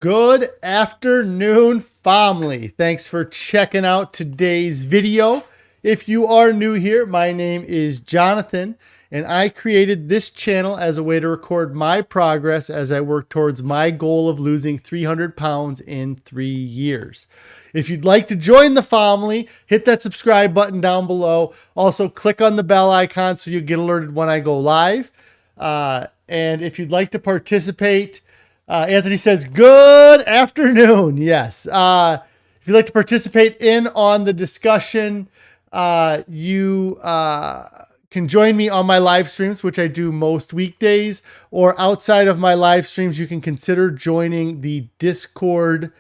Good afternoon, family. Thanks for checking out today's video. If you are new here, my name is Jonathan, and I created this channel as a way to record my progress as I work towards my goal of losing 300 pounds in 3 years. If you'd like to join the family, hit that subscribe button down below. Also, click on the bell icon so you get alerted when I go live. And if you'd like to participate, Anthony says, good afternoon. Yes. If you'd like to participate on the discussion, you can join me on my live streams, which I do most weekdays, or outside of my live streams, you can consider joining the Discord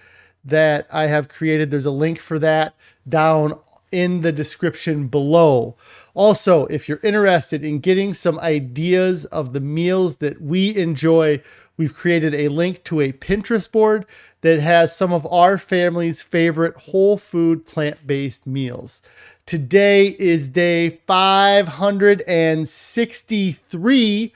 that I have created. There's a link for that down in the description below. Also, if you're interested in getting some ideas of the meals that we enjoy, we've created a link to a Pinterest board that has some of our family's favorite whole food plant-based meals. Today is day 563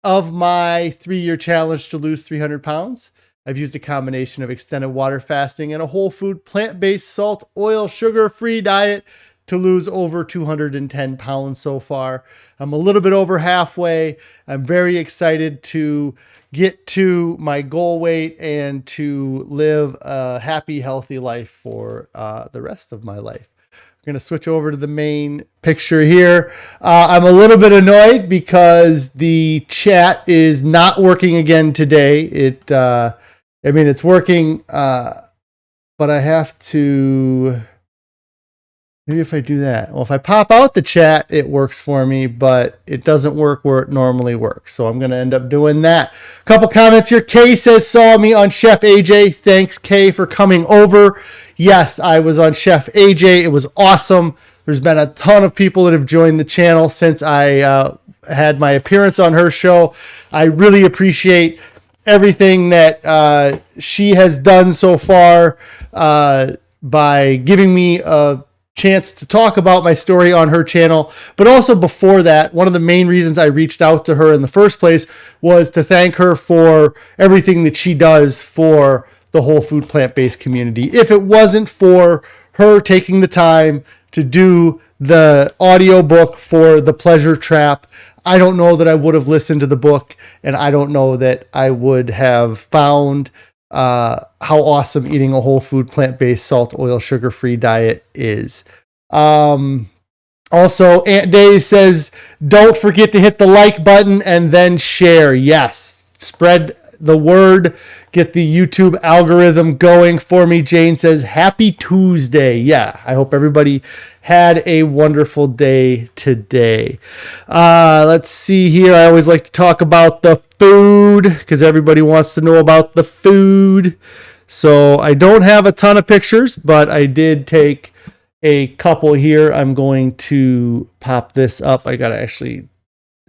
of my 3-year challenge to lose 300 pounds. I've used a combination of extended water fasting and a whole food plant-based salt, oil, sugar-free diet to lose over 210 pounds so far. I'm a little bit over halfway. I'm very excited to get to my goal weight and to live a happy, healthy life for the rest of my life. We're going to switch over to the main picture here. I'm a little bit annoyed because the chat is not working again today. It's working, but I have to... Maybe if I do that. Well, if I pop out the chat, it works for me, but it doesn't work where it normally works. So I'm going to end up doing that. A couple comments here. Kay says, saw me on Chef AJ. Thanks, Kay, for coming over. Yes, I was on Chef AJ. It was awesome. There's been a ton of people that have joined the channel since I had my appearance on her show. I really appreciate everything that she has done so far by giving me a chance to talk about my story on her channel. But also before that, one of the main reasons I reached out to her in the first place was to thank her for everything that she does for the whole food plant-based community. If it wasn't for her taking the time to do the audiobook for The Pleasure Trap, I don't know that I would have listened to the book, and I don't know that I would have found how awesome eating a whole food plant-based salt, oil, sugar-free diet is. Also, Aunt Day says, don't forget to hit the like button and then share. Yes, spread the word, get the YouTube algorithm going for me. Jane says, happy Tuesday. Yeah, I hope everybody had a wonderful day today. Let's see here. I always like to talk about the food because everybody wants to know about the food. So I don't have a ton of pictures, but I did take a couple here. I'm going to pop this up. I got to actually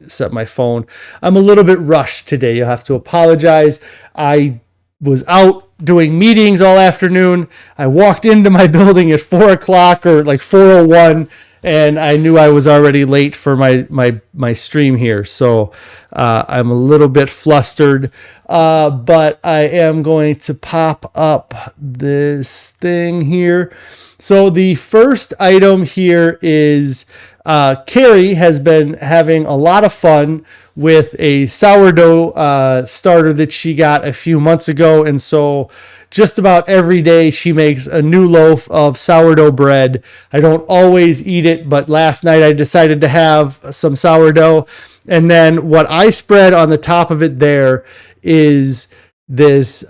set my phone. I'm a little bit rushed today. You'll have to apologize. I was out doing meetings all afternoon. I walked into my building at 4 o'clock or like 4:01, and I knew I was already late for my stream here. So I'm a little bit flustered, but I am going to pop up this thing here. So the first item here is Carrie has been having a lot of fun with a sourdough starter that she got a few months ago. And so just about every day she makes a new loaf of sourdough bread. I don't always eat it, but last night I decided to have some sourdough. And then what I spread on the top of it there is this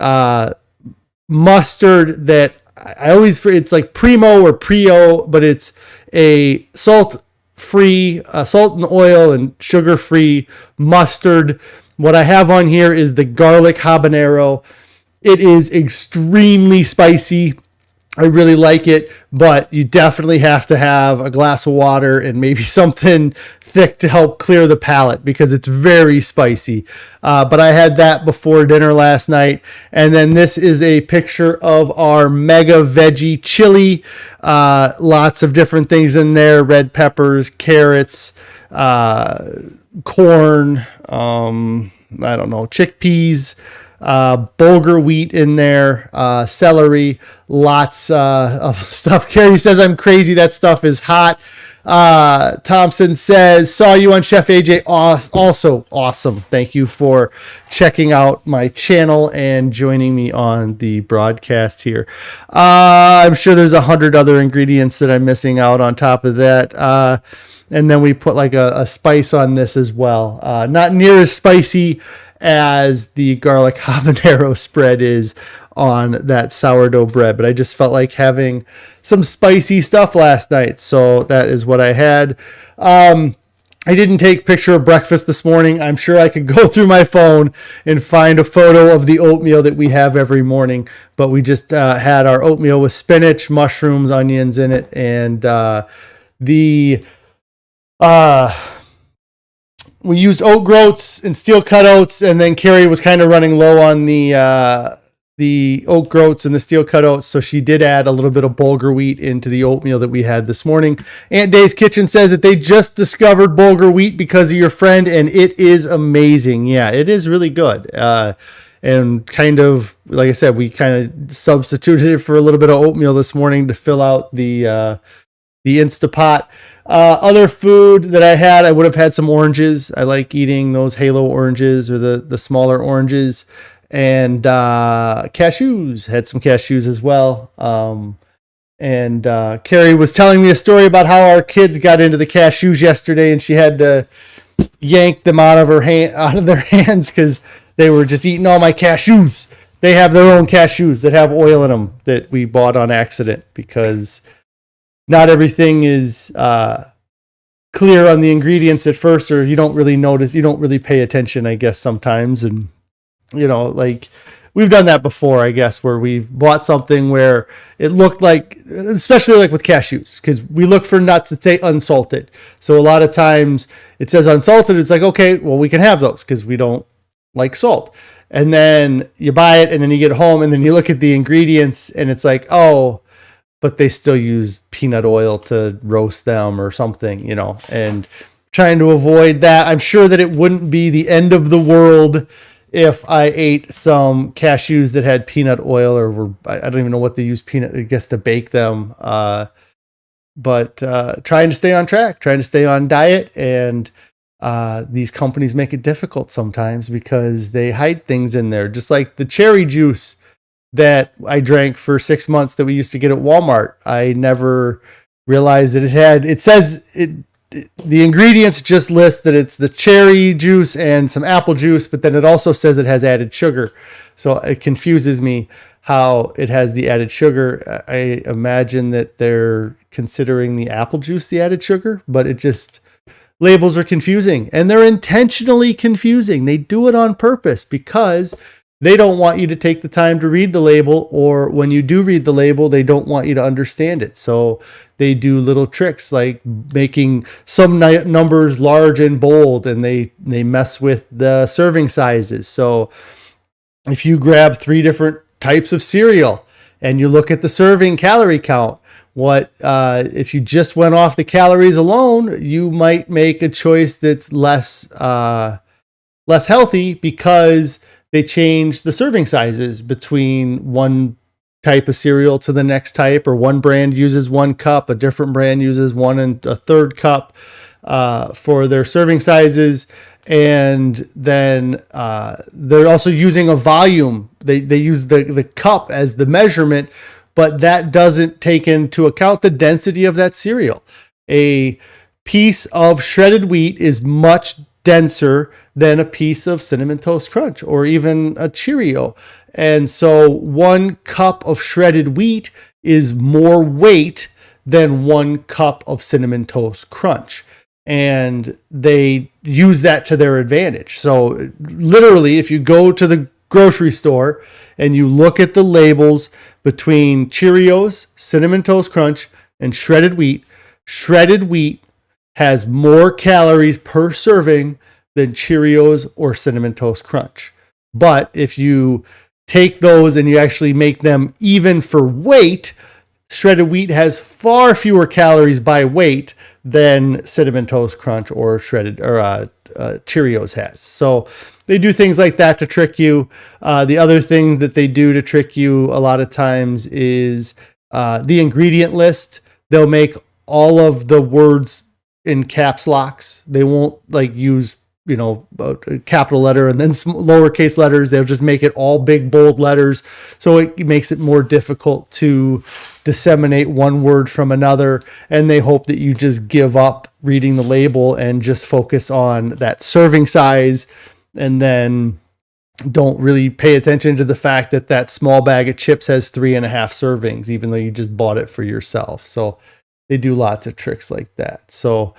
mustard that it's like Primo or Prio, but it's a salt-free, salt and oil and sugar-free mustard. What I have on here is the garlic habanero. It is extremely spicy. I really like it, but you definitely have to have a glass of water and maybe something thick to help clear the palate because it's very spicy. But I had that before dinner last night. And then this is a picture of our mega veggie chili. Lots of different things in there, red peppers, carrots, corn, chickpeas, bulgur wheat in there, celery, lots of stuff. Carrie says I'm crazy. That stuff is hot. Thompson says, saw you on Chef AJ. Also awesome. Thank you for checking out my channel and joining me on the broadcast here. I'm sure there's 100 other ingredients that I'm missing out on top of that. And then we put like a spice on this as well. Not near as spicy as the garlic habanero spread is on that sourdough bread, but I just felt like having some spicy stuff last night, so that is what I had. I didn't take a picture of breakfast this morning. I'm sure I could go through my phone and find a photo of the oatmeal that we have every morning, but we just had our oatmeal with spinach, mushrooms, onions in it, and we used oat groats and steel cut oats, and then Carrie was kind of running low on the oat groats and the steel cut oats, so she did add a little bit of bulgur wheat into the oatmeal that we had this morning. Aunt Day's Kitchen says that they just discovered bulgur wheat because of your friend, and it is amazing. Yeah, it is really good. And kind of, like I said, we kind of substituted it for a little bit of oatmeal this morning to fill out the Instapot. Other food that I had, I would have had some oranges. I like eating those halo oranges or the smaller oranges. And cashews, had some cashews as well. And Carrie was telling me a story about how our kids got into the cashews yesterday, and she had to yank them out of their hands because they were just eating all my cashews. They have their own cashews that have oil in them that we bought on accident because not everything is clear on the ingredients at first, or you don't really notice, you don't really pay attention, I guess, sometimes. And like we've done that before, I guess, where we've bought something where it looked like, especially like with cashews, because we look for nuts that say unsalted. So a lot of times it says unsalted. It's like, okay, well, we can have those because we don't like salt. And then you buy it and then you get home and then you look at the ingredients and it's like, oh, but they still use peanut oil to roast them or something, and trying to avoid that. I'm sure that it wouldn't be the end of the world if I ate some cashews that had peanut oil I don't even know what they use I guess to bake them. But trying to stay on track, trying to stay on diet. And these companies make it difficult sometimes because they hide things in there. Just like the cherry juice that I drank for 6 months that we used to get at Walmart. I never realized that it says the ingredients just list that it's the cherry juice and some apple juice, but then it also says it has added sugar. So it confuses me how it has the added sugar. I imagine that they're considering the apple juice the added sugar, but labels are confusing, and they're intentionally confusing. They do it on purpose because they don't want you to take the time to read the label, or when you do read the label, they don't want you to understand it. So they do little tricks like making some numbers large and bold, and they mess with the serving sizes. So if you grab 3 different types of cereal and you look at the serving calorie count, if you just went off the calories alone, you might make a choice that's less healthy because they change the serving sizes between one type of cereal to the next type, or one brand uses 1 cup, a different brand uses 1 1/3 cup for their serving sizes. And then they're also using a volume. They use the cup as the measurement, but that doesn't take into account the density of that cereal. A piece of shredded wheat is much denser than a piece of Cinnamon Toast Crunch or even a Cheerio. And so 1 cup of shredded wheat is more weight than 1 cup of Cinnamon Toast Crunch. And they use that to their advantage. So literally, if you go to the grocery store and you look at the labels between Cheerios, Cinnamon Toast Crunch, and shredded wheat has more calories per serving than Cheerios or Cinnamon Toast Crunch. But if you take those and you actually make them even for weight, shredded wheat has far fewer calories by weight than Cinnamon Toast Crunch or Cheerios has. So they do things like that to trick you. The other thing that they do to trick you a lot of times is the ingredient list. They'll make all of the words in caps locks. They won't like use, a capital letter and then lowercase letters. They'll just make it all big, bold letters. So it makes it more difficult to disseminate one word from another. And they hope that you just give up reading the label and just focus on that serving size. And then don't really pay attention to the fact that that small bag of chips has 3.5 servings, even though you just bought it for yourself. So they do lots of tricks like that. So,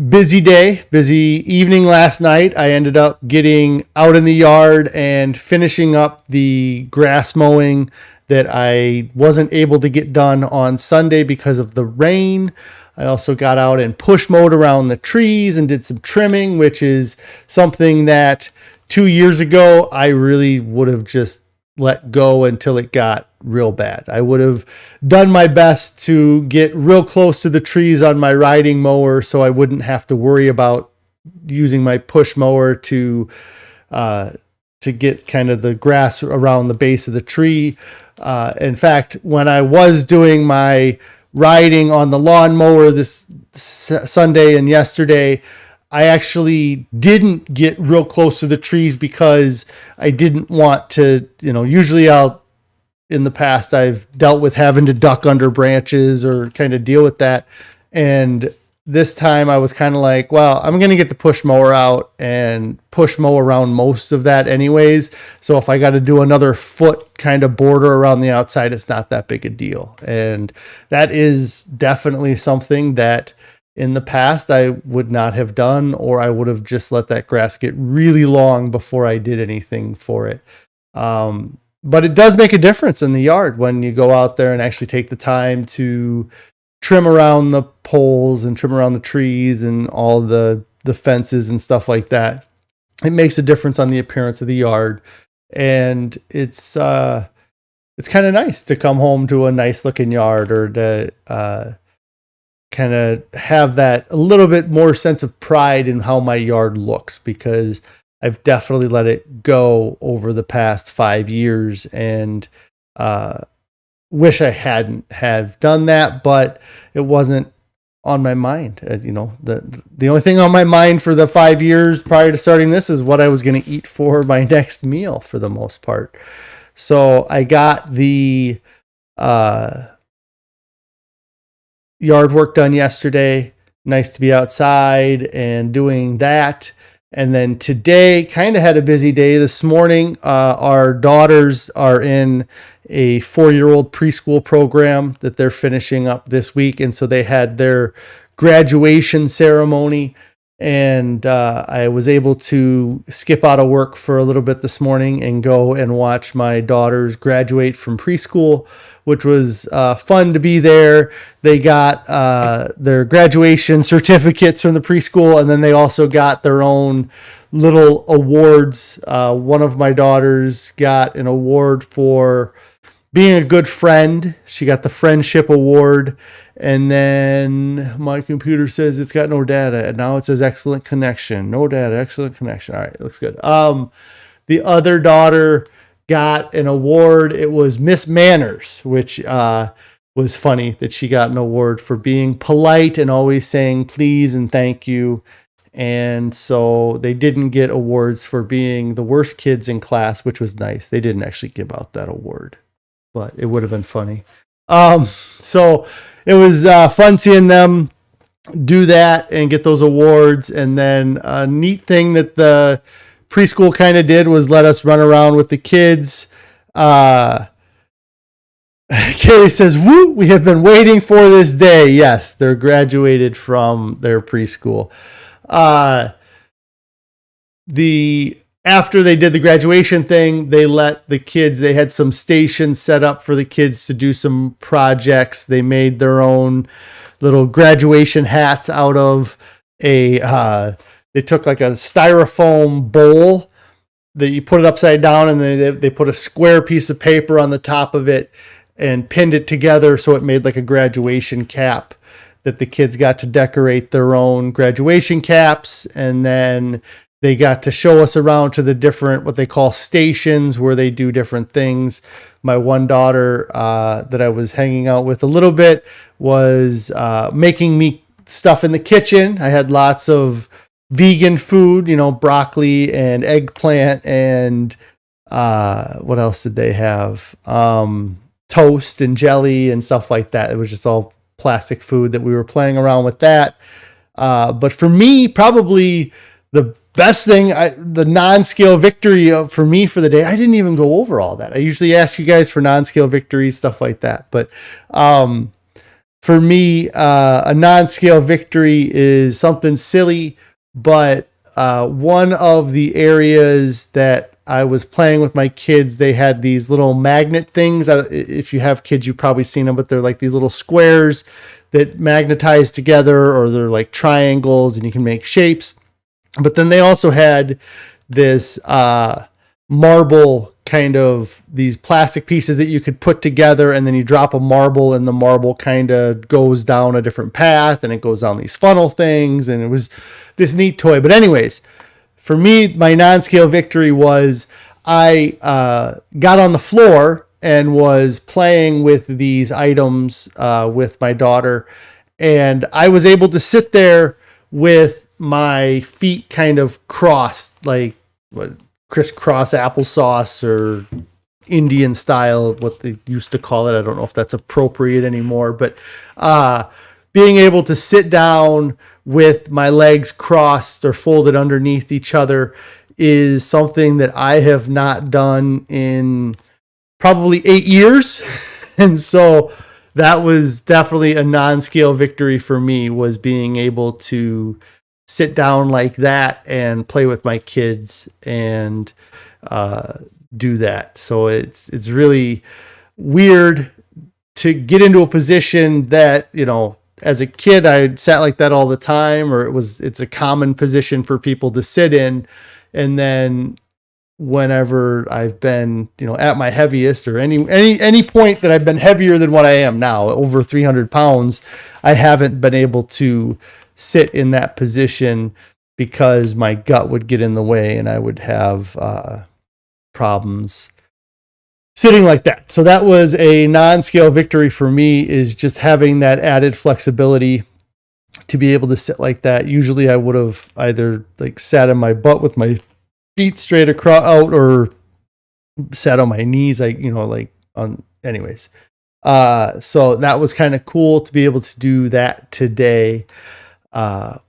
busy day, busy evening last night. I ended up getting out in the yard and finishing up the grass mowing that I wasn't able to get done on Sunday because of the rain. I also got out and push mowed around the trees and did some trimming, which is something that 2 years ago I really would have just let go until it got real bad. I would have done my best to get real close to the trees on my riding mower so I wouldn't have to worry about using my push mower to get kind of the grass around the base of the tree. In fact, when I was doing my riding on the lawnmower this Sunday and yesterday, I actually didn't get real close to the trees because I didn't want to, usually in the past, I've dealt with having to duck under branches or kind of deal with that. And this time I was kind of like, well, I'm going to get the push mower out and push mow around most of that anyways. So if I got to do another foot kind of border around the outside, it's not that big a deal. And that is definitely something that in the past I would not have done, or I would have just let that grass get really long before I did anything for it. But it does make a difference in the yard when you go out there and actually take the time to trim around the poles and trim around the trees and all the fences and stuff like that. It makes a difference on the appearance of the yard. And it's kind of nice to come home to a nice looking yard, or to kind of have that a little bit more sense of pride in how my yard looks, because I've definitely let it go over the past 5 years, and wish I hadn't have done that, but it wasn't on my mind. The only thing on my mind for the 5 years prior to starting this is what I was going to eat for my next meal for the most part. So I got the yard work done yesterday. Nice to be outside and doing that. And then today kind of had a busy day. This morning, our daughters are in a 4-year-old preschool program that they're finishing up this week. And so they had their graduation ceremony, and I was able to skip out of work for a little bit this morning and go and watch my daughters graduate from preschool, which was fun to be there. They got their graduation certificates from the preschool, and then they also got their own little awards. One of my daughters got an award for being a good friend. She got the friendship award. And then my computer says it's got no data, and now it says excellent connection. No data, excellent connection. All right, looks good. The other daughter got an award. It was Miss Manners, which was funny that she got an award for being polite and always saying please and thank you. And so they didn't get awards for being the worst kids in class, which was nice. They didn't actually give out that award, but it would have been funny. So it was fun seeing them do that and get those awards. And then a neat thing that the preschool kind of did was let us run around with the kids. Carrie says, woo, we have been waiting for this day. Yes, they're graduated from their preschool. After they did the graduation thing, they let the kids, they had some stations set up for the kids to do some projects. They made their own little graduation hats out of they took like a styrofoam bowl that you put it upside down, and then they put a square piece of paper on the top of it and pinned it together so it made like a graduation cap that the kids got to decorate their own graduation caps, and then they got to show us around to the different, what they call stations, where they do different things. My one daughter that I was hanging out with a little bit was making me stuff in the kitchen. I had lots of vegan food, broccoli and eggplant and what else did they have? Toast and jelly and stuff like that. It was just all plastic food that we were playing around with that. But for me, probably the best thing, the non-scale victory for me for the day, I didn't even go over all that. I usually ask you guys for non-scale victories, stuff like that. But for me, a non-scale victory is something silly, but one of the areas that I was playing with my kids, they had these little magnet things. If you have kids, you've probably seen them, but they're like these little squares that magnetize together, or they're like triangles and you can make shapes. But then they also had this marble, kind of these plastic pieces that you could put together, and then you drop a marble and the marble kind of goes down a different path and it goes down these funnel things. And it was this neat toy. But anyways, for me, my non-scale victory was I got on the floor and was playing with these items with my daughter. And I was able to sit there with my feet kind of crossed, like what, crisscross applesauce or Indian style, what they used to call it. I don't know if that's appropriate anymore, but being able to sit down with my legs crossed or folded underneath each other is something that I have not done in probably 8 years. And so that was definitely a non-scale victory for me, was being able to sit down like that and play with my kids and do that. So it's really weird to get into a position that, as a kid, I sat like that all the time, or it's a common position for people to sit in. And then whenever I've been, at my heaviest, or any point that I've been heavier than what I am now, over 300 pounds, I haven't been able to sit in that position because my gut would get in the way and I would have problems sitting like that. So that was a non-scale victory for me, is just having that added flexibility to be able to sit like that. Usually I would have either like sat on my butt with my feet straight across out, or sat on my knees, anyways. So that was kind of cool to be able to do that today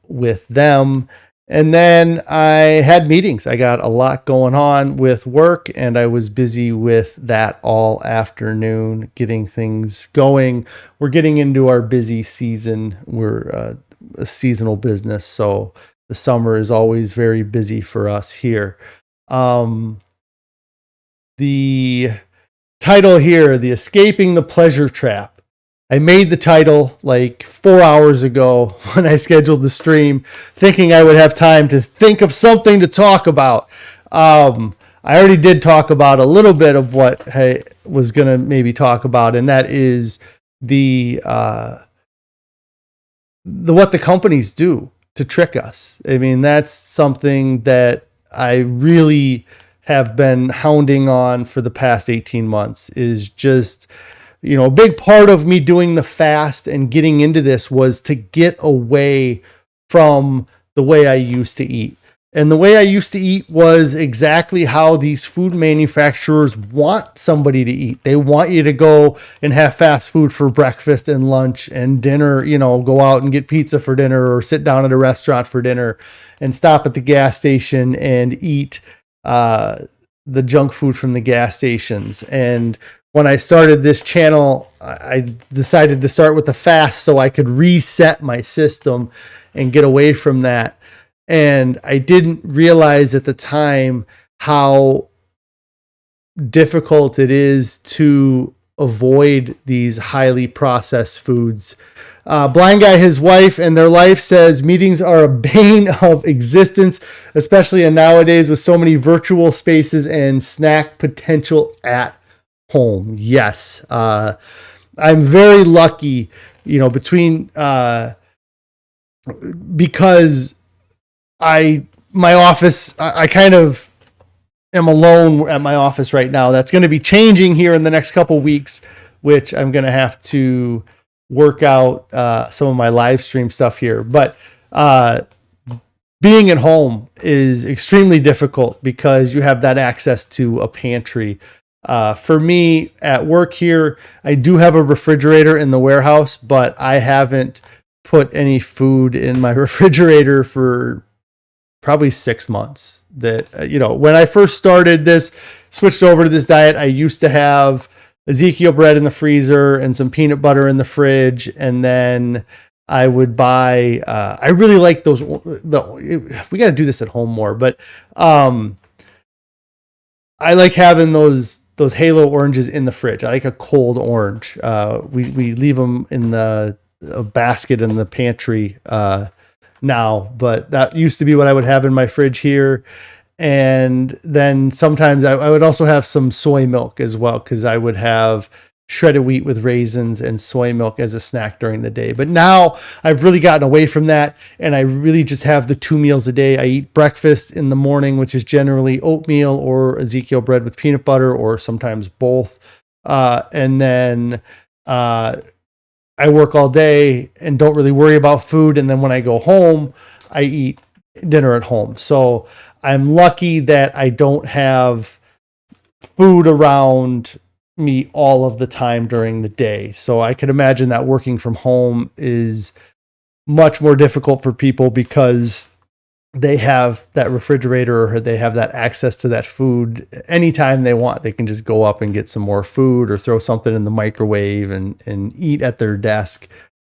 with them. And then I had meetings. I got a lot going on with work, and I was busy with that all afternoon, getting things going. We're getting into our busy season. We're a seasonal business, so the summer is always very busy for us here. The title here, The Escaping the Pleasure Trap. I made the title like 4 hours ago when I scheduled the stream, thinking I would have time to think of something to talk about. I already did talk about a little bit of what I was going to maybe talk about, and that is the what the companies do to trick us. I mean, that's something that I really have been hounding on for the past 18 months, is just, a big part of me doing the fast and getting into this was to get away from the way I used to eat. And the way I used to eat was exactly how these food manufacturers want somebody to eat. They want you to go and have fast food for breakfast and lunch and dinner, go out and get pizza for dinner, or sit down at a restaurant for dinner and stop at the gas station and eat the junk food from the gas stations. And when I started this channel, I decided to start with the fast so I could reset my system and get away from that. And I didn't realize at the time how difficult it is to avoid these highly processed foods. Blind Guy, his wife, and their life says meetings are a bane of existence, especially in nowadays with so many virtual spaces and snack potential at home. Yes. I'm very lucky between, because my office, I kind of am alone at my office right now. That's going to be changing here in the next couple weeks, which I'm going to have to work out some of my live stream stuff here. But being at home is extremely difficult because you have that access to a pantry. For me at work here, I do have a refrigerator in the warehouse, but I haven't put any food in my refrigerator for probably 6 months. That, when I first started switched over to this diet, I used to have Ezekiel bread in the freezer and some peanut butter in the fridge. And then I would buy, I really like those. We got to do this at home more, but I like having those Halo oranges in the fridge. I like a cold orange. We leave them in a basket in the pantry now, but that used to be what I would have in my fridge here. And then sometimes I would also have some soy milk as well, because I would have shredded wheat with raisins and soy milk as a snack during the day. But now I've really gotten away from that, and I really just have the 2 meals a day. I eat breakfast in the morning, which is generally oatmeal or Ezekiel bread with peanut butter, or sometimes both. And then I work all day and don't really worry about food. And then when I go home, I eat dinner at home. So I'm lucky that I don't have food around me all of the time during the day. So I could imagine that working from home is much more difficult for people because they have that refrigerator, or they have that access to that food anytime they want. They can just go up and get some more food or throw something in the microwave and eat at their desk.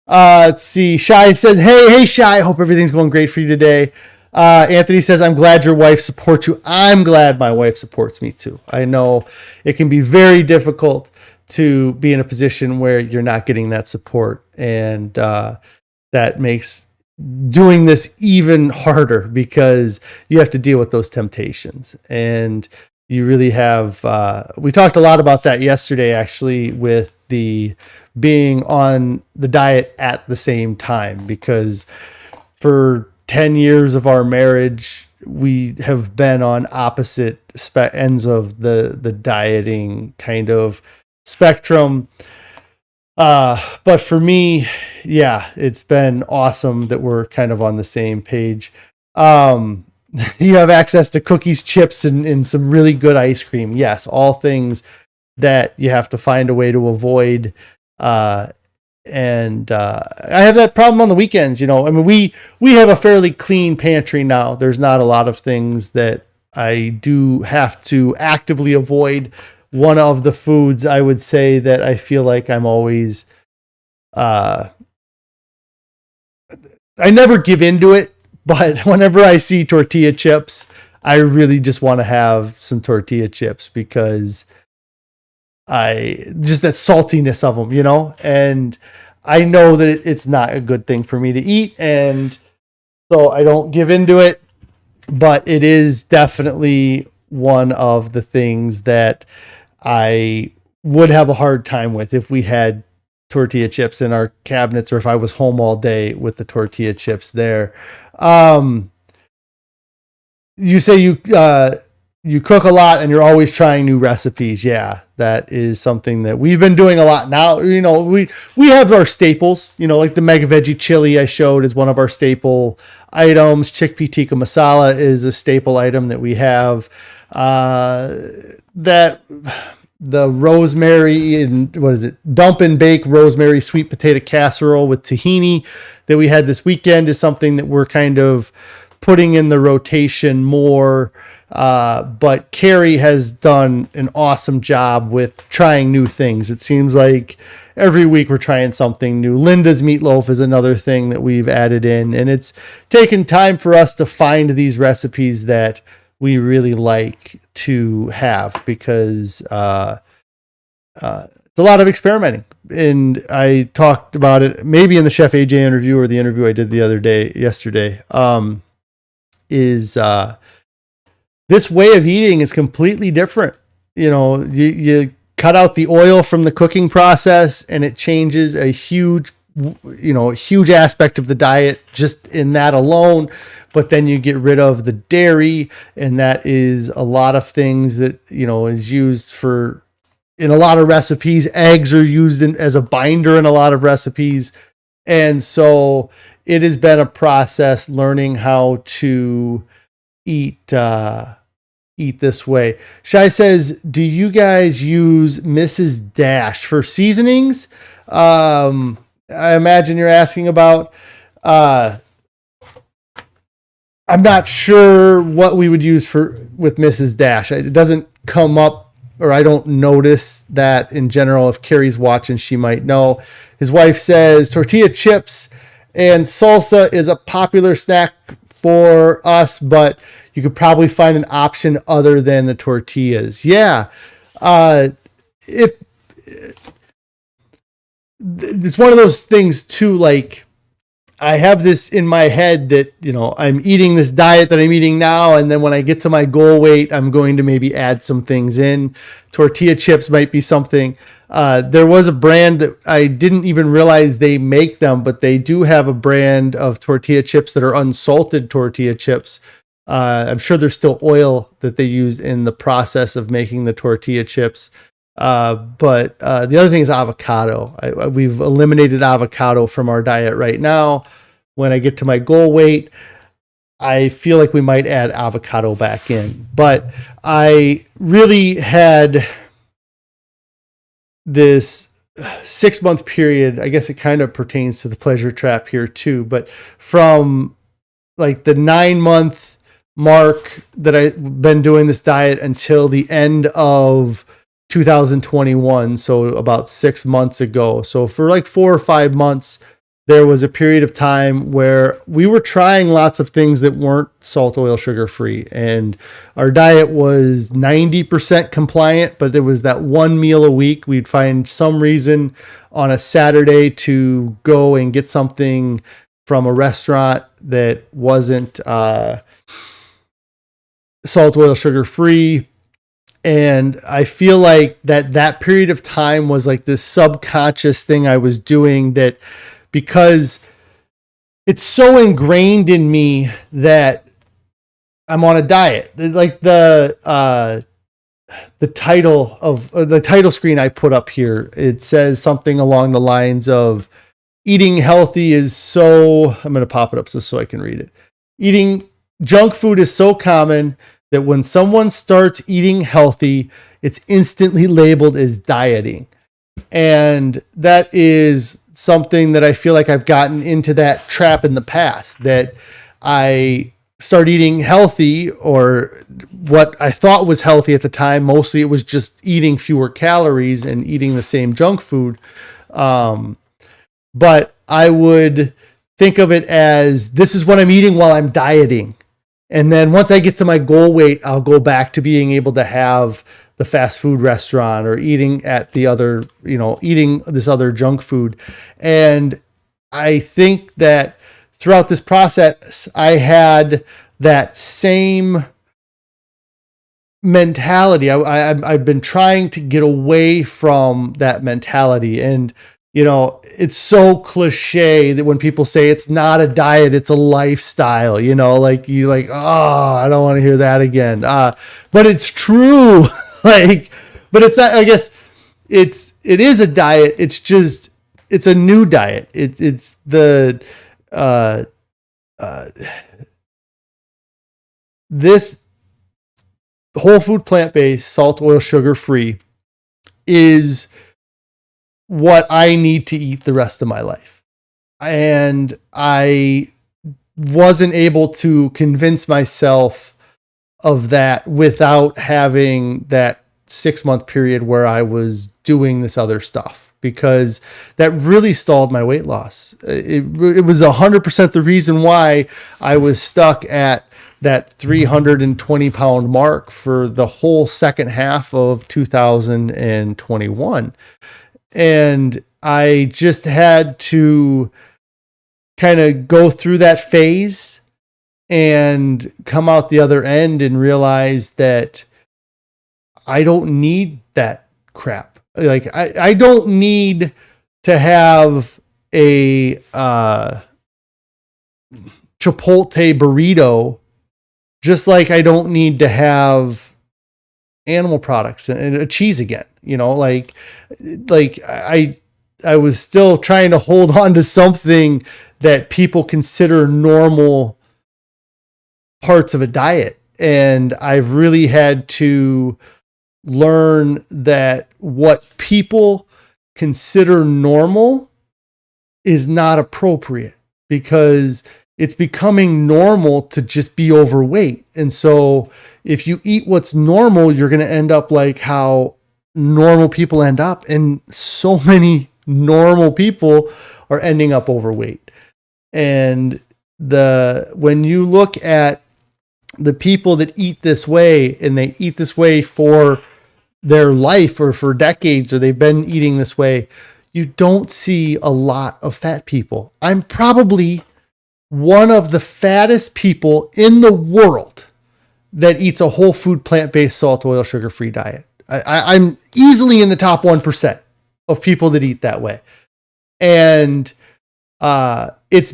Let's see. Shai says, Hey, Shai, hope everything's going great for you today. Anthony says, I'm glad your wife supports you. I'm glad my wife supports me too. I know it can be very difficult to be in a position where you're not getting that support. And that makes doing this even harder because you have to deal with those temptations. And you really have, we talked a lot about that yesterday, actually, with the being on the diet at the same time, because for 10 years of our marriage, we have been on opposite ends of the dieting kind of spectrum. But for me, yeah, it's been awesome that we're kind of on the same page. You have access to cookies, chips, and some really good ice cream. Yes, all things that you have to find a way to avoid. And I have that problem on the weekends. I mean, we have a fairly clean pantry now. There's not a lot of things that I do have to actively avoid. One of the foods I would say that I feel like I'm always, I never give into it, but whenever I see tortilla chips, I really just want to have some tortilla chips because just that saltiness of them, and I know that it's not a good thing for me to eat. And so I don't give into it, but it is definitely one of the things that I would have a hard time with if we had tortilla chips in our cabinets, or if I was home all day with the tortilla chips there. You say you cook a lot and you're always trying new recipes. Yeah, that is something that we've been doing a lot now. We have our staples, like the mega veggie chili I showed is one of our staple items. Chickpea tikka masala is a staple item that we have. That the rosemary and dump and bake rosemary sweet potato casserole with tahini that we had this weekend is something that we're kind of putting in the rotation more. But Carrie has done an awesome job with trying new things. It seems like every week we're trying something new. Linda's meatloaf is another thing that we've added in, and it's taken time for us to find these recipes that we really like to have, because it's a lot of experimenting. And I talked about it maybe in the Chef AJ interview or the interview I did yesterday. This way of eating is completely different. You cut out the oil from the cooking process, and it changes a huge a huge aspect of the diet just in that alone. But then you get rid of the dairy, and that is a lot of things that, is used in a lot of recipes. Eggs are used as a binder in a lot of recipes. And so it has been a process learning how to eat this way. Shai says, do you guys use Mrs. Dash for seasonings? I imagine you're asking about, I'm not sure what we would use with Mrs. Dash. It doesn't come up, or I don't notice that in general. If Carrie's watching, she might know. His wife says tortilla chips and salsa is a popular snack for us, but you could probably find an option other than the tortillas. Yeah. If it's one of those things too, like, I have this in my head that, I'm eating this diet that I'm eating now. And then when I get to my goal weight, I'm going to maybe add some things in. Tortilla chips might be something. There was a brand that I didn't even realize they make them, but they do have a brand of tortilla chips that are unsalted tortilla chips. I'm sure there's still oil that they use in the process of making the tortilla chips. But the other thing is avocado. We've eliminated avocado from our diet right now. When I get to my goal weight, I feel like we might add avocado back in. But I really had this 6-month period. I guess it kind of pertains to the pleasure trap here too. But from like the 9-month mark that I've been doing this diet until the end of 2021, so about 6 months ago. So for like 4 or 5 months, there was a period of time where we were trying lots of things that weren't salt, oil, sugar free. And our diet was 90% compliant, but there was that one meal a week. We'd find some reason on a Saturday to go and get something from a restaurant that wasn't salt, oil, sugar free. And I feel like that period of time was like this subconscious thing I was doing, that because it's so ingrained in me that I'm on a diet. Like the title screen I put up here, it says something along the lines of eating healthy is so, I'm going to pop it up so I can read it. Eating junk food is so common that when someone starts eating healthy, it's instantly labeled as dieting. And that is something that I feel like I've gotten into that trap in the past, that I start eating healthy, or what I thought was healthy at the time. Mostly it was just eating fewer calories and eating the same junk food. But I would think of it as, this is what I'm eating while I'm dieting. And then once I get to my goal weight, I'll go back to being able to have the fast food restaurant or eating at the other, eating this other junk food. And I think that throughout this process, I had that same mentality. I've been trying to get away from that mentality. And, it's so cliche that when people say it's not a diet, it's a lifestyle, I don't want to hear that again. But it's true. But it's not, I guess it is a diet. It's just, it's a new diet. It's the, this whole food, plant-based, salt, oil, sugar free is what I need to eat the rest of my life. And I wasn't able to convince myself of that without having that 6-month period where I was doing this other stuff, because that really stalled my weight loss. It was 100% the reason why I was stuck at that 320 pound mark for the whole second half of 2021. And I just had to kind of go through that phase and come out the other end and realize that I don't need that crap. Like I don't need to have a Chipotle burrito, just like I don't need to have animal products and a cheese again. Like I was still trying to hold on to something that people consider normal parts of a diet. And I've really had to learn that what people consider normal is not appropriate, because it's becoming normal to just be overweight. And so if you eat what's normal, you're going to end up like how normal people end up. And so many normal people are ending up overweight. And when you look at the people that eat this way, and they eat this way for their life or for decades, or they've been eating this way, you don't see a lot of fat people. I'm probably one of the fattest people in the world that eats a whole food, plant-based, salt, oil, sugar-free diet. I'm easily in the top 1% of people that eat that way. And it's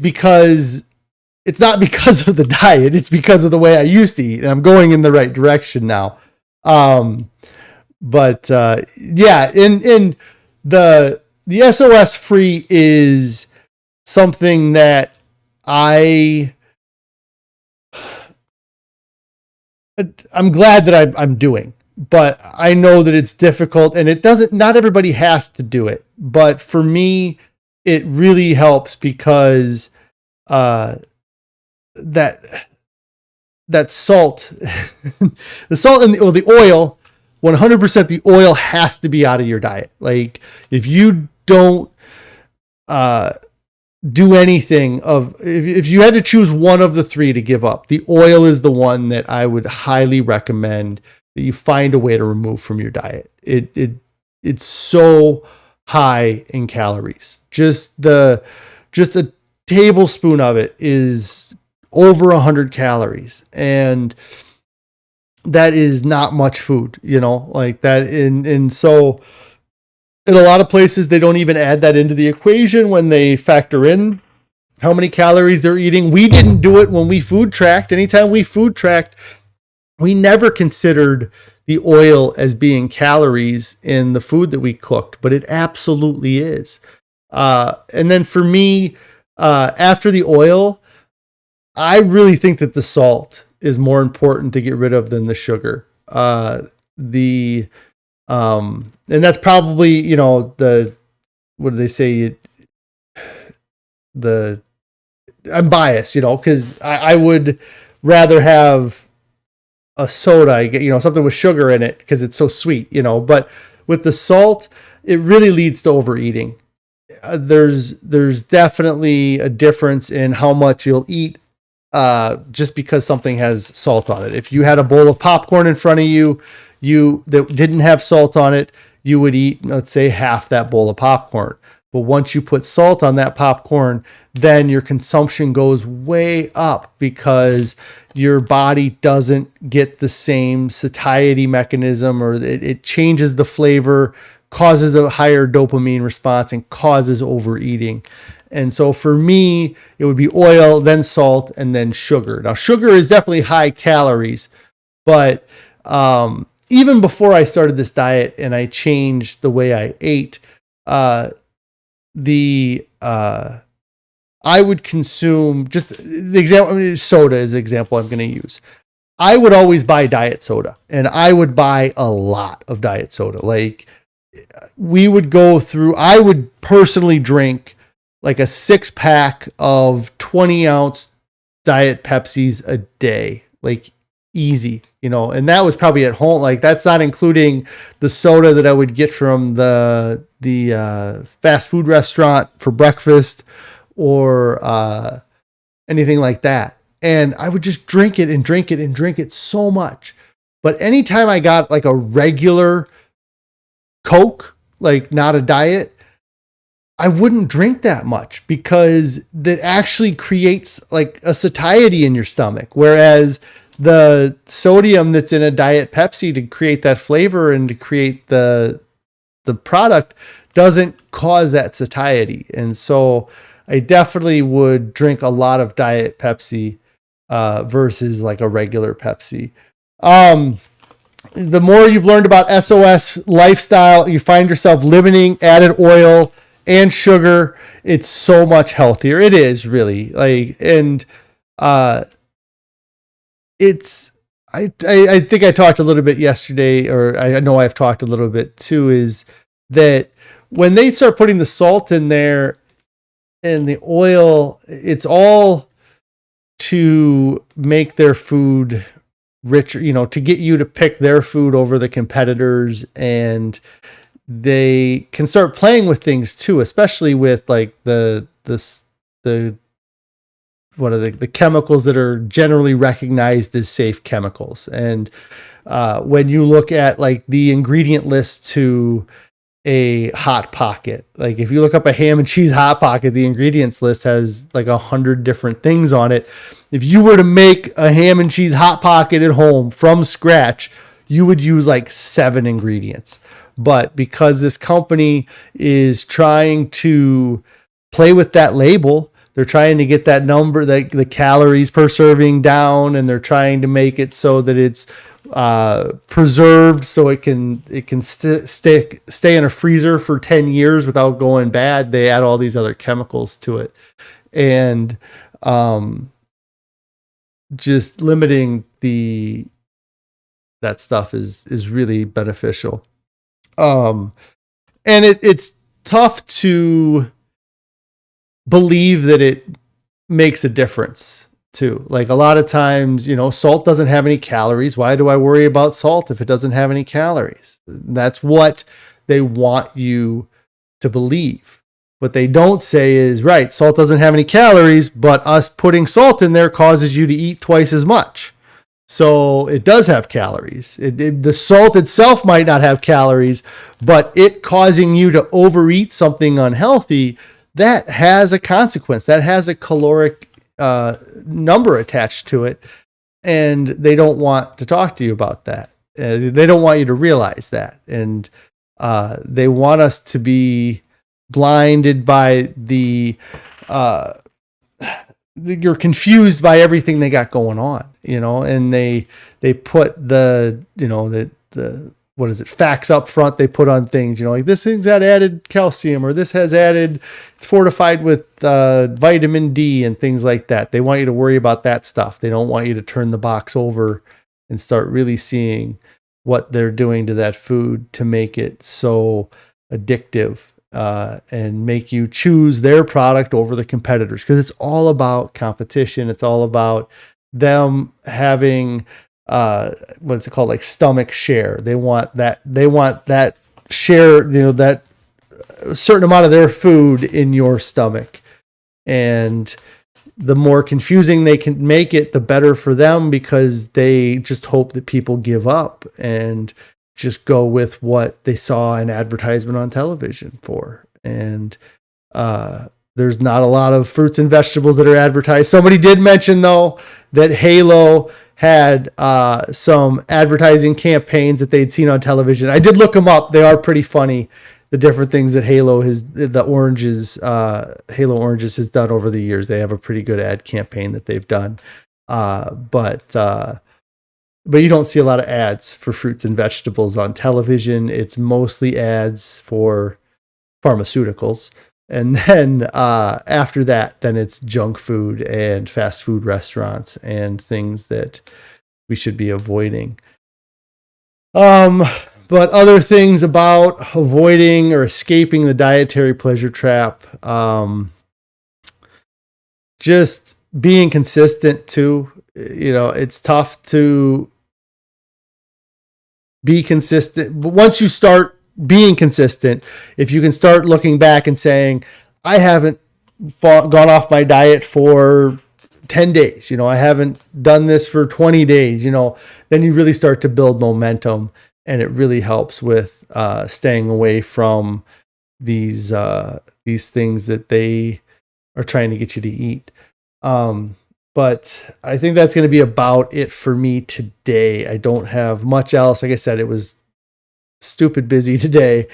not because of the diet. It's because of the way I used to eat, and I'm going in the right direction now. But in the SOS free is something that I'm glad that I'm doing, but I know that it's difficult, and not everybody has to do it. But for me, it really helps because that salt, the salt and the oil, 100% the oil has to be out of your diet. Like if you don't do anything if you had to choose one of the three to give up, the oil is the one that I would highly recommend that you find a way to remove from your diet. It's so high in calories. Just a tablespoon of it is over 100 calories, and that is not much food, like that. And so in a lot of places, they don't even add that into the equation when they factor in how many calories they're eating. We didn't do it when we food tracked. Anytime we food tracked, we never considered the oil as being calories in the food that we cooked, but it absolutely is. And then for me, after the oil, I really think that the salt is more important to get rid of than the sugar. And that's probably, what do they say? I'm biased, because I would rather have a soda, something with sugar in it because it's so sweet, but with the salt, it really leads to overeating. There's definitely a difference in how much you'll eat just because something has salt on it. If you had a bowl of popcorn in front of you that didn't have salt on it, you would eat, let's say, half that bowl of popcorn. But once you put salt on that popcorn, then your consumption goes way up because your body doesn't get the same satiety mechanism, or it changes the flavor, causes a higher dopamine response, and causes overeating. And so for me, it would be oil, then salt, and then sugar. Now, sugar is definitely high calories, but even before I started this diet and I changed the way I ate, I would consume, just the example, soda is the example I'm going to use. I would always buy diet soda, and I would buy a lot of diet soda. Like I would personally drink like a 6-pack of 20-ounce diet Pepsis a day, like easy, and that was probably at home. Like that's not including the soda that I would get from the fast food restaurant for breakfast or anything like that. And I would just drink it and drink it and drink it so much. But anytime I got like a regular Coke, like not a diet, I wouldn't drink that much because that actually creates like a satiety in your stomach. Whereas the sodium that's in a diet Pepsi to create that flavor and to create the product doesn't cause that satiety. And so I definitely would drink a lot of Diet Pepsi versus like a regular Pepsi. The more you've learned about SOS lifestyle, you find yourself limiting added oil and sugar. It's so much healthier. It is really like, and it's, I think I talked a little bit yesterday, or I know I've talked a little bit too, is that when they start putting the salt in there and the oil, it's all to make their food richer, to get you to pick their food over the competitors. And they can start playing with things too, especially with like the what are the chemicals that are generally recognized as safe chemicals. And when you look at like the ingredient list to a Hot Pocket, like if you look up a ham and cheese Hot Pocket, the ingredients list has like 100 different things on it. If you were to make a ham and cheese Hot Pocket at home from scratch, you would use like 7 ingredients. But because this company is trying to play with that label, they're trying to get that number, the calories per serving down, and they're trying to make it so that it's preserved, so it can stay in a freezer for 10 years without going bad. They add all these other chemicals to it, and just limiting that stuff is really beneficial. And it's tough to believe that it makes a difference too. Like a lot of times, salt doesn't have any calories. Why do I worry about salt if it doesn't have any calories? That's what they want you to believe. What they don't say is, right, salt doesn't have any calories, but us putting salt in there causes you to eat twice as much. So it does have calories. The salt itself might not have calories, but it causing you to overeat something unhealthy, that has a consequence. That has a caloric number attached to it. And they don't want to talk to you about that. They don't want you to realize that. And they want us to be blinded by you're confused by everything they got going on, and they put the what is it, facts up front. They put on things, like this thing's got added calcium, or this has added, it's fortified with vitamin D and things like that. They want you to worry about that stuff. They don't want you to turn the box over and start really seeing what they're doing to that food to make it so addictive, and make you choose their product over the competitors. Because it's all about competition. It's all about them having what's it called, like stomach share. They want that share, that a certain amount of their food in your stomach. And the more confusing they can make it, the better for them, because they just hope that people give up and just go with what they saw an advertisement on television for. And there's not a lot of fruits and vegetables that are advertised. Somebody did mention though that Halo had some advertising campaigns that they'd seen on television. I did look them up. They are pretty funny. The different things that Halo Oranges has done over the years. They have a pretty good ad campaign that they've done. But you don't see a lot of ads for fruits and vegetables on television. It's mostly ads for pharmaceuticals. And then after that, then it's junk food and fast food restaurants and things that we should be avoiding. But other things about avoiding or escaping the dietary pleasure trap, just being consistent too. It's tough to be consistent. But once you start being consistent, if you can start looking back and saying, I haven't gone off my diet for 10 days, I haven't done this for 20 days, then you really start to build momentum, and it really helps with staying away from these things that they are trying to get you to eat. But I think that's going to be about it for me today. I don't have much else. Like I said, it was stupid busy today,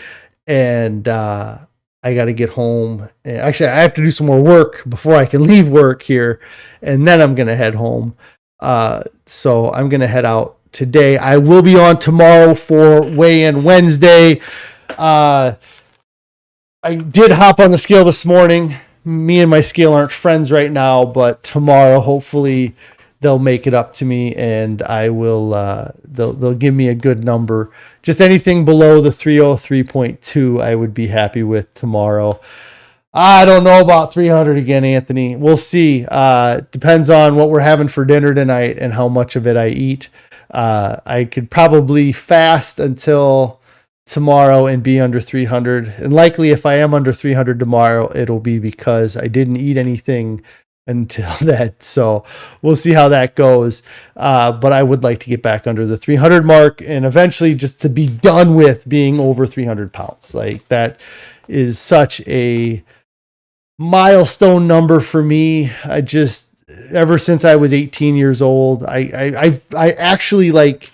and I got to get home. Actually, I have to do some more work before I can leave work here, and then I'm going to head home. So I'm going to head out today. I will be on tomorrow for weigh-in Wednesday. I did hop on the scale this morning. Me and my scale aren't friends right now, but tomorrow, hopefully, they'll make it up to me, and I will. They'll give me a good number. Just anything below the 303.2, I would be happy with tomorrow. I don't know about 300 again, Anthony. We'll see. Depends on what we're having for dinner tonight and how much of it I eat. I could probably fast until tomorrow and be under 300. And likely if I am under 300 tomorrow, it'll be because I didn't eat anything until that. So we'll see how that goes. But I would like to get back under the 300 mark and eventually just to be done with being over 300 pounds. Like that is such a milestone number for me. I just, ever since I was 18 years old, I actually like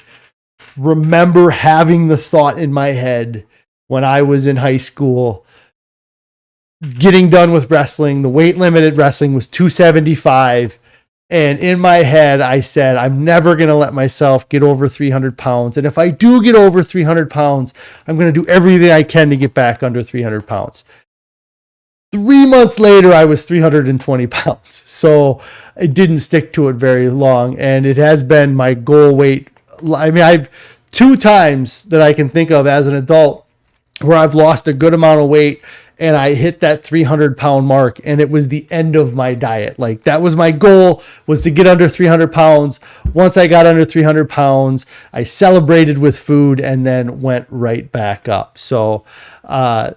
remember having the thought in my head when I was in high school, getting done with wrestling. The weight limited wrestling was 275. And in my head, I said, I'm never going to let myself get over 300 pounds. And if I do get over 300 pounds, I'm going to do everything I can to get back under 300 pounds. 3 months later, I was 320 pounds. So I didn't stick to it very long. And it has been my goal weight. I mean, I've 2 times that I can think of as an adult where I've lost a good amount of weight and I hit that 300 pound mark, and it was the end of my diet. Like that was my goal, was to get under 300 pounds. Once I got under 300 pounds, I celebrated with food and then went right back up. So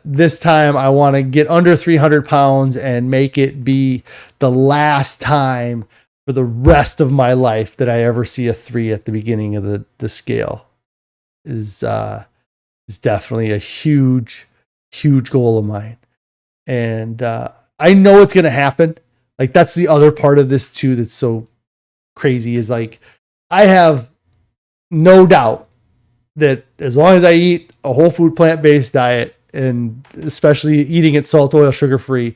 this time I want to get under 300 pounds and make it be the last time for the rest of my life that I ever see a 3 at the beginning of the scale. Is definitely a huge goal of mine. And I know it's going to happen. Like that's the other part of this too that's so crazy, is like I have no doubt that as long as I eat a whole food plant-based diet, and especially eating it salt, oil, sugar free,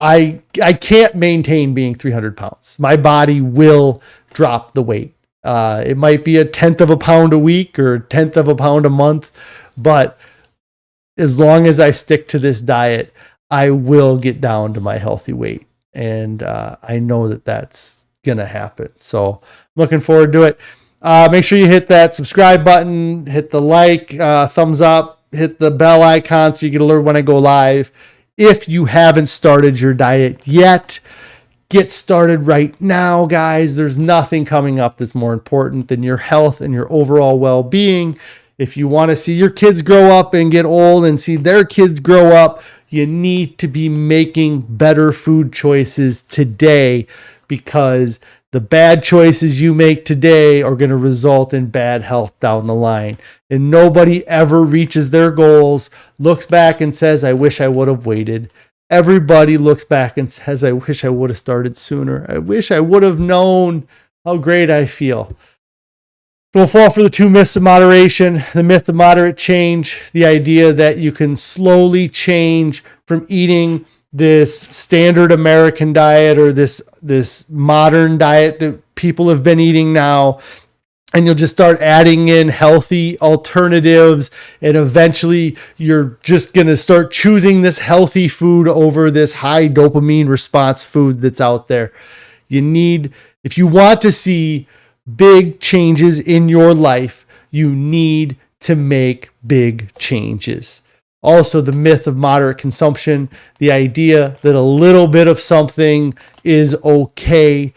I can't maintain being 300 pounds. My body will drop the weight. It might be 1/10 of a pound a week or 1/10 of a pound a month, but as long as I stick to this diet, I will get down to my healthy weight. And I know that that's going to happen. So I'm looking forward to it. Make sure you hit that subscribe button, hit the like, thumbs up, hit the bell icon so you get alert when I go live. If you haven't started your diet yet, get started right now, guys. There's nothing coming up that's more important than your health and your overall well-being. If you want to see your kids grow up and get old and see their kids grow up, you need to be making better food choices today, because the bad choices you make today are going to result in bad health down the line. And nobody ever reaches their goals, looks back and says, I wish I would have waited. Everybody looks back and says, I wish I would have started sooner. I wish I would have known how great I feel. So we'll fall for the 2 myths of moderation. The myth of moderate change, the idea that you can slowly change from eating this standard American diet or this modern diet that people have been eating now, and you'll just start adding in healthy alternatives, and eventually you're just going to start choosing this healthy food over this high dopamine response food that's out there. If you want to see big changes in your life, you need to make big changes. Also, the myth of moderate consumption, the idea that a little bit of something is okay.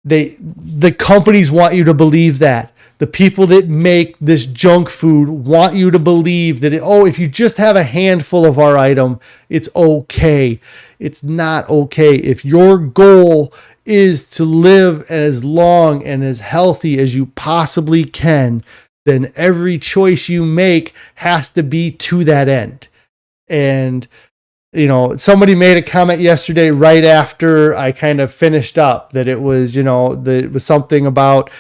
The companies want you to believe that. The people that make this junk food want you to believe that, if you just have a handful of our item, it's okay. It's not okay. If your goal is to live as long and as healthy as you possibly can, then every choice you make has to be to that end. And, somebody made a comment yesterday right after I kind of finished up that it was, it was something about,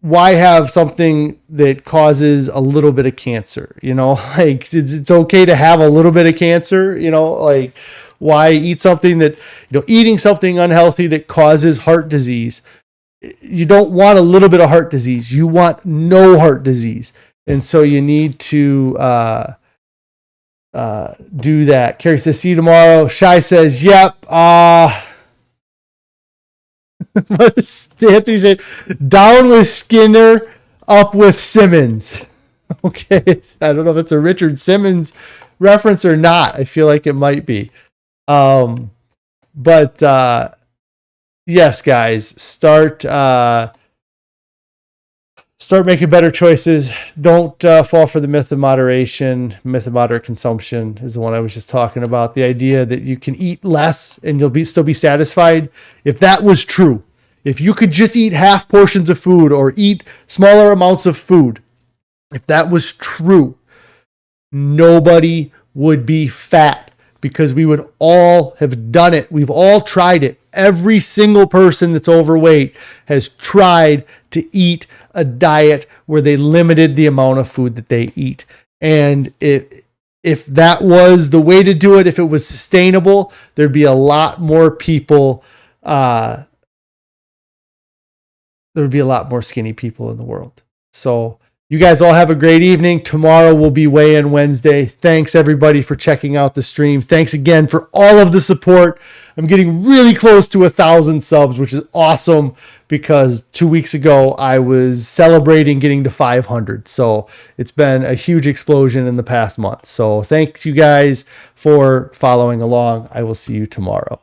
why have something that causes a little bit of cancer? Like it's okay to have a little bit of cancer, like why eat something that, eating something unhealthy that causes heart disease. You don't want a little bit of heart disease. You want no heart disease. And so you need to do that. Carrie says, see you tomorrow. Shai says, yep. What does Anthony say? Down with Skinner, up with Simmons. Okay. I don't know if it's a Richard Simmons reference or not. I feel like it might be. But yes, guys, start making better choices. Don't fall for the myth of moderation. Myth of moderate consumption is the one I was just talking about. The idea that you can eat less and you'll still be satisfied. If that was true, if you could just eat half portions of food or eat smaller amounts of food, if that was true, nobody would be fat because we would all have done it. We've all tried it. Every single person that's overweight has tried to eat a diet where they limited the amount of food that they eat. And if that was the way to do it, if it was sustainable, there'd be a lot more people. There would be a lot more skinny people in the world. So you guys all have a great evening. Tomorrow will be weigh-in Wednesday. Thanks everybody for checking out the stream. Thanks again for all of the support. I'm getting really close to 1,000 subs, which is awesome because 2 weeks ago I was celebrating getting to 500. So it's been a huge explosion in the past month. So thank you guys for following along. I will see you tomorrow.